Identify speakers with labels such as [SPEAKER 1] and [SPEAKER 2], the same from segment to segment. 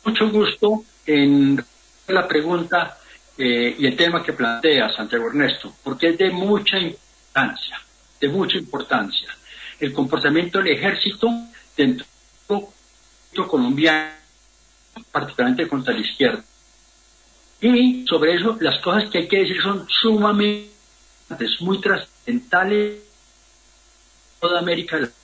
[SPEAKER 1] mucho gusto en la pregunta y el tema que plantea Santiago Ernesto, porque es de mucha importancia, el comportamiento del ejército dentro del colombiano, particularmente contra la izquierda. Y sobre eso, las cosas que hay que decir son sumamente, muy trascendentales en toda América Latina.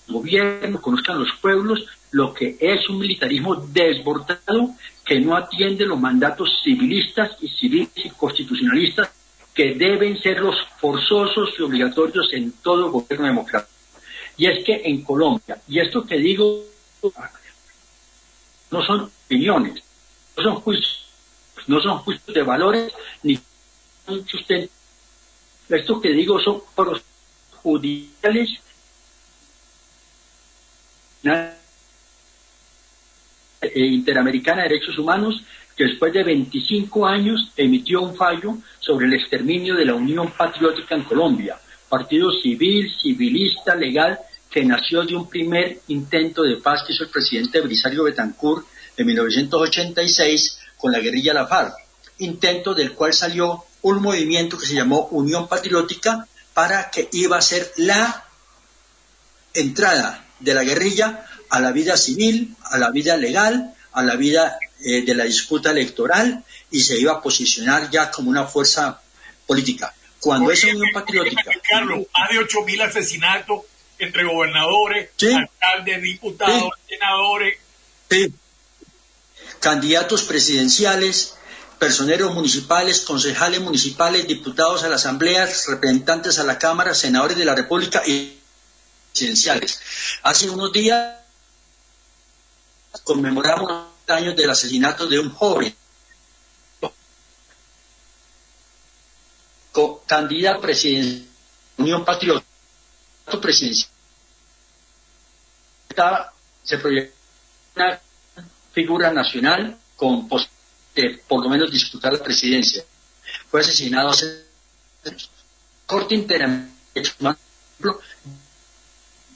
[SPEAKER 1] El gobierno, conozcan los pueblos, lo que es un militarismo desbordado que no atiende los mandatos civilistas y constitucionalistas que deben ser los forzosos y obligatorios en todo gobierno democrático. Y es que en Colombia, y esto que digo no son opiniones, no son juicios de valores, ni son sustentados. Esto que digo son procesos judiciales Interamericana de Derechos Humanos, que después de 25 años emitió un fallo sobre el exterminio de la Unión Patriótica en Colombia, partido civil, civilista, legal, que nació de un primer intento de paz que hizo el presidente Belisario Betancur en 1986 con la guerrilla La FARC, intento del cual salió un movimiento que se llamó Unión Patriótica, para que iba a ser la entrada de la guerrilla a la vida civil, a la vida legal, a la vida de la disputa electoral, y se iba a posicionar ya como una fuerza política. Cuando esa Unión Patriótica...
[SPEAKER 2] Carlos, más de 8.000 asesinatos entre gobernadores, ¿sí?, alcaldes, diputados, ¿sí?, senadores.
[SPEAKER 1] Sí. Candidatos presidenciales, personeros municipales, concejales municipales, diputados a la Asamblea, representantes a la Cámara, senadores de la República y presidenciales. Hace unos días conmemoramos los años del asesinato de un joven candidato presidencial, Unión Patriótica, presidencial. Se proyecta una figura nacional con de por lo menos disputar la presidencia. Fue asesinado hace años. Corte Interamericana,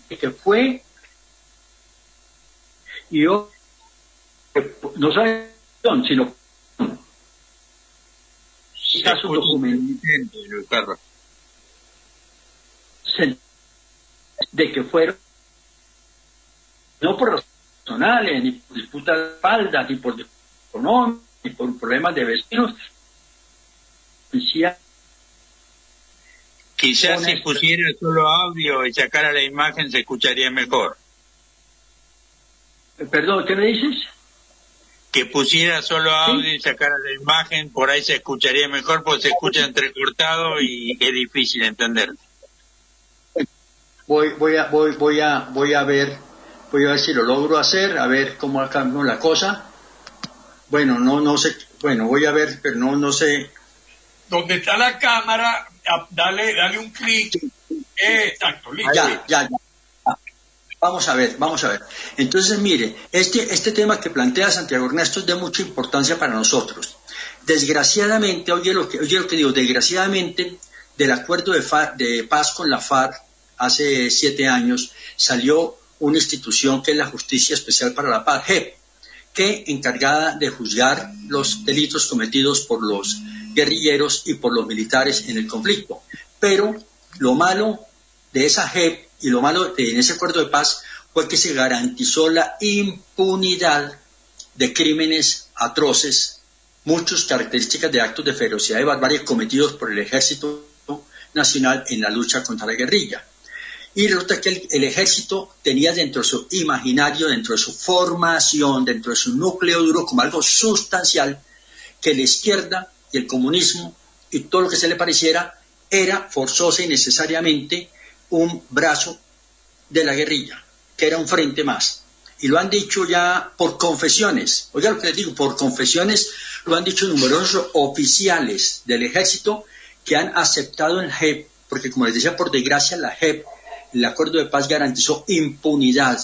[SPEAKER 1] que fue, y yo no sabe sino caso documentado de que fueron no por personales, ni por disputas de espaldas, ni por económicos, ni por problemas de vecinos.
[SPEAKER 3] Quizás si pusiera solo audio y sacara la imagen se escucharía mejor.
[SPEAKER 1] Perdón, ¿qué me dices?
[SPEAKER 3] Que pusiera solo audio, ¿sí?, y sacara la imagen, por ahí se escucharía mejor, porque se escucha entrecortado y es difícil entender.
[SPEAKER 1] Voy a ver si lo logro hacer, a ver cómo cambia la cosa. Bueno, no sé, bueno, voy a ver, pero no sé.
[SPEAKER 2] Donde está la cámara, dale un clic. Exacto, listo.
[SPEAKER 1] Ya. Vamos a ver. Entonces, mire, este tema que plantea Santiago Ernesto es de mucha importancia para nosotros. Desgraciadamente, oye lo que digo, desgraciadamente, del acuerdo de paz con la FARC, hace 7 años, salió una institución que es la Justicia Especial para la Paz, JEP, que encargada de juzgar los delitos cometidos por los guerrilleros y por los militares en el conflicto. Pero lo malo de esa JEP y lo malo en ese acuerdo de paz fue que se garantizó la impunidad de crímenes atroces, muchas características de actos de ferocidad y barbarie cometidos por el Ejército Nacional en la lucha contra la guerrilla. Y resulta que el ejército tenía dentro de su imaginario, dentro de su formación, dentro de su núcleo duro, como algo sustancial, que la izquierda y el comunismo y todo lo que se le pareciera era forzosa y necesariamente un brazo de la guerrilla, que era un frente más. Y lo han dicho ya por confesiones, oiga lo que les digo, por confesiones lo han dicho numerosos oficiales del ejército que han aceptado el JEP, porque como les decía, por desgracia la JEP, el acuerdo de paz garantizó impunidad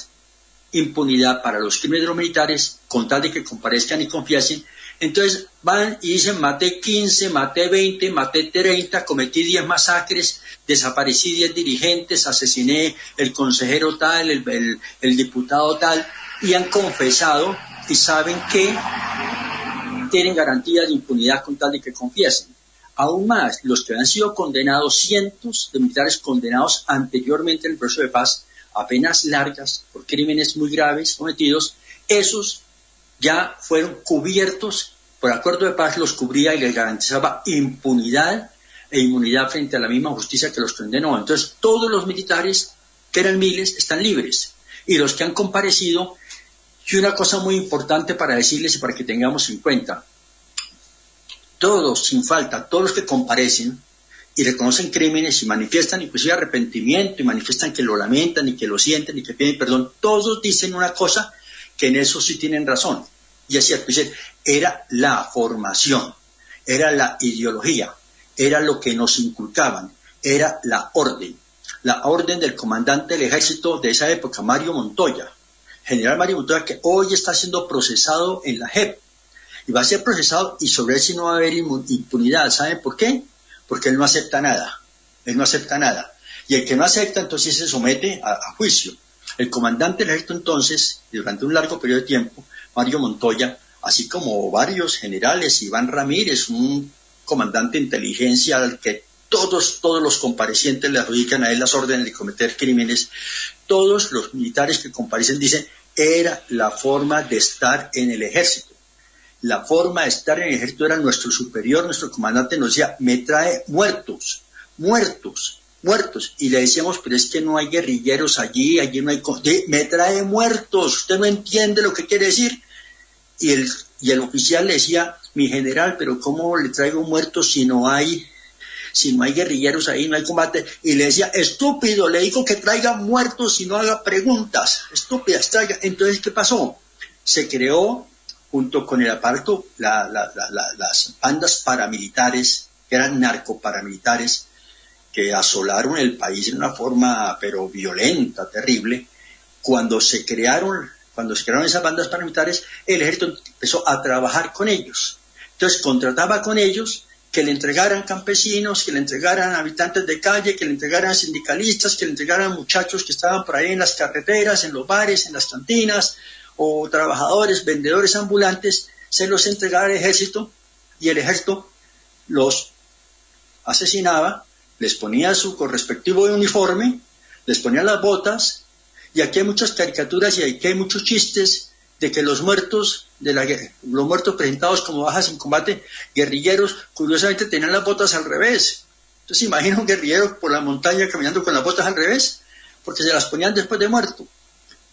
[SPEAKER 1] para los crímenes de los militares, con tal de que comparezcan y confiesen. Entonces van y dicen, maté 15, maté 20, maté 30, cometí 10 masacres, desaparecí 10 dirigentes, asesiné el consejero tal, el diputado tal, y han confesado y saben que tienen garantía de impunidad con tal de que confiesen. Aún más, los que han sido condenados, cientos de militares condenados anteriormente en el proceso de paz, a penas largas por crímenes muy graves cometidos, esos ya fueron cubiertos por acuerdo de paz, los cubría y les garantizaba impunidad e inmunidad frente a la misma justicia que los condenó. Entonces, todos los militares, que eran miles, están libres. Y los que han comparecido, y una cosa muy importante para decirles y para que tengamos en cuenta, todos, sin falta, todos los que comparecen y reconocen crímenes y manifiestan inclusive arrepentimiento y manifiestan que lo lamentan y que lo sienten y que piden perdón, todos dicen una cosa que en eso sí tienen razón. Y es cierto, dicen, era la formación, era la ideología, era lo que nos inculcaban, era la orden del comandante del ejército de esa época, Mario Montoya, general Mario Montoya, que hoy está siendo procesado en la JEP, y va a ser procesado y sobre él sí no va a haber impunidad. ¿Saben por qué? Porque él no acepta nada, y el que no acepta entonces se somete a juicio. El comandante del ejército entonces, durante un largo periodo de tiempo, Mario Montoya, así como varios generales, Iván Ramírez, un comandante de inteligencia al que todos los comparecientes le adjudican a él las órdenes de cometer crímenes, todos los militares que comparecen dicen, era la forma de estar en el ejército. La forma de estar en el ejército era nuestro superior, nuestro comandante nos decía, me trae muertos. Y le decíamos, pero es que no hay guerrilleros allí no hay... Me trae muertos, usted no entiende lo que quiere decir. Y el oficial le decía, mi general, pero ¿cómo le traigo muertos si no hay guerrilleros ahí, no hay combate? Y le decía, estúpido, le digo que traiga muertos y no haga preguntas, estúpidas, traiga. Entonces, ¿qué pasó? Se creó, junto con el aparato, las bandas paramilitares, que eran narcoparamilitares, que asolaron el país de una forma, pero violenta, terrible. Cuando se crearon esas bandas paramilitares, el ejército empezó a trabajar con ellos. Entonces contrataba con ellos que le entregaran campesinos, que le entregaran habitantes de calle, que le entregaran sindicalistas, que le entregaran muchachos que estaban por ahí en las carreteras, en los bares, en las cantinas, o trabajadores, vendedores ambulantes, se los entregaba al ejército y el ejército los asesinaba, les ponía su correspectivo uniforme, les ponía las botas. Y aquí hay muchas caricaturas y aquí hay muchos chistes de que los muertos presentados como bajas en combate, guerrilleros, curiosamente tenían las botas al revés. Entonces imagina un guerrillero por la montaña caminando con las botas al revés, porque se las ponían después de muerto.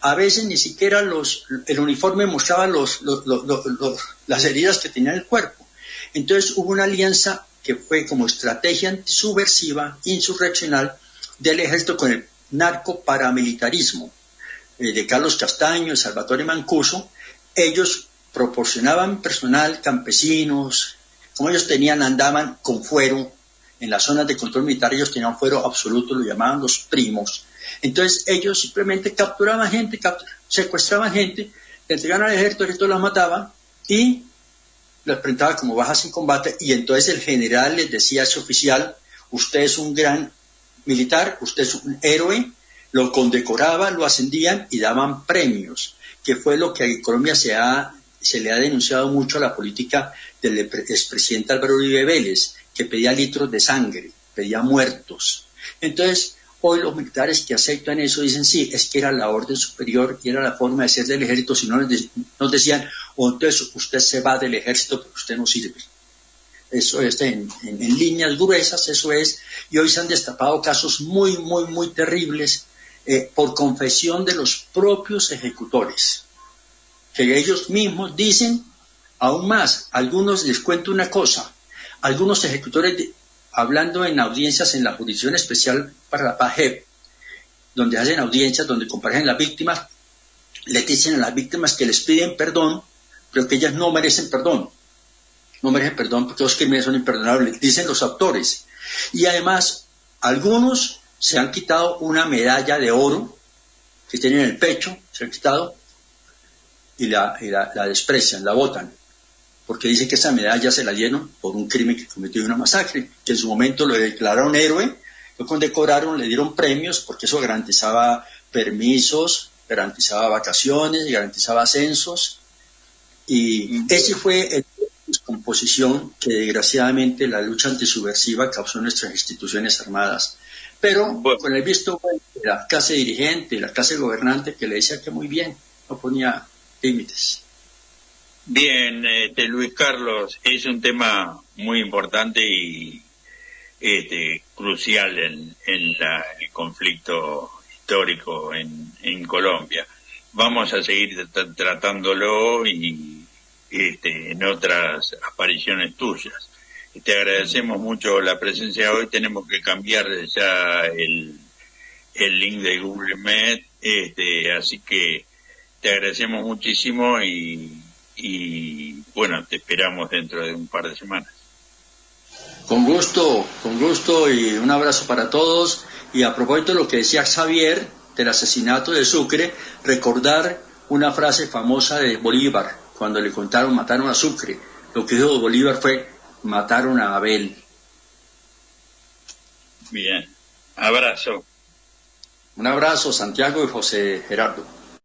[SPEAKER 1] A veces ni siquiera el uniforme mostraba las heridas que tenía en el cuerpo. Entonces hubo una alianza que fue como estrategia antisubversiva, insurreccional del ejército con el narcoparamilitarismo de Carlos Castaño, de Salvatore Mancuso. Ellos proporcionaban personal, campesinos, como ellos andaban con fuero, en las zonas de control militar ellos tenían fuero absoluto, lo llamaban los primos. Entonces ellos simplemente capturaban gente, secuestraban gente, le entregaban al ejército, el ejército las mataba y las presentaba como bajas en combate, y entonces el general les decía a ese oficial, usted es un gran militar, usted es un héroe, lo condecoraban, lo ascendían y daban premios, que fue lo que en Colombia se le ha denunciado mucho a la política del expresidente Álvaro Uribe Vélez, que pedía litros de sangre, pedía muertos. Entonces, hoy los militares que aceptan eso dicen, sí, es que era la orden superior y era la forma de ser del ejército, si no nos decían, entonces usted se va del ejército porque usted no sirve. Eso es en líneas gruesas, eso es, y hoy se han destapado casos muy, muy, muy terribles por confesión de los propios ejecutores, que ellos mismos dicen, aún más, algunos, les cuento una cosa, algunos ejecutores, hablando en audiencias en la Jurisdicción Especial para la Paz JEP, donde hacen audiencias, donde comparecen las víctimas, les dicen a las víctimas que les piden perdón, pero que ellas no merecen perdón porque los crímenes son imperdonables, dicen los autores. Y además, algunos se han quitado una medalla de oro que tienen en el pecho, se han quitado y la desprecian, la botan, porque dicen que esa medalla se la dieron por un crimen que cometió, una masacre, que en su momento lo declararon héroe, lo condecoraron, le dieron premios, porque eso garantizaba permisos garantizaba vacaciones, garantizaba ascensos, y ese fue el descomposición que desgraciadamente la lucha antisubversiva causó en nuestras instituciones armadas. Pero
[SPEAKER 3] Bueno,
[SPEAKER 1] con el visto bueno de la clase dirigente, la clase gobernante, que le decía que muy bien, no ponía límites.
[SPEAKER 3] bien, Luis Carlos, es un tema muy importante y crucial en el conflicto histórico en Colombia. Vamos a seguir tratándolo y en otras apariciones tuyas. Te agradecemos mucho la presencia hoy. Tenemos que cambiar ya el link de Google Meet, así que te agradecemos muchísimo y bueno, te esperamos dentro de un par de semanas.
[SPEAKER 1] Con gusto y un abrazo para todos. Y a propósito de lo que decía Xavier del asesinato de Sucre, recordar una frase famosa de Bolívar, cuando le contaron mataron a Sucre. Lo que dijo Bolívar fue mataron a Abel.
[SPEAKER 3] Bien, abrazo.
[SPEAKER 1] Un abrazo, Santiago y José Gerardo.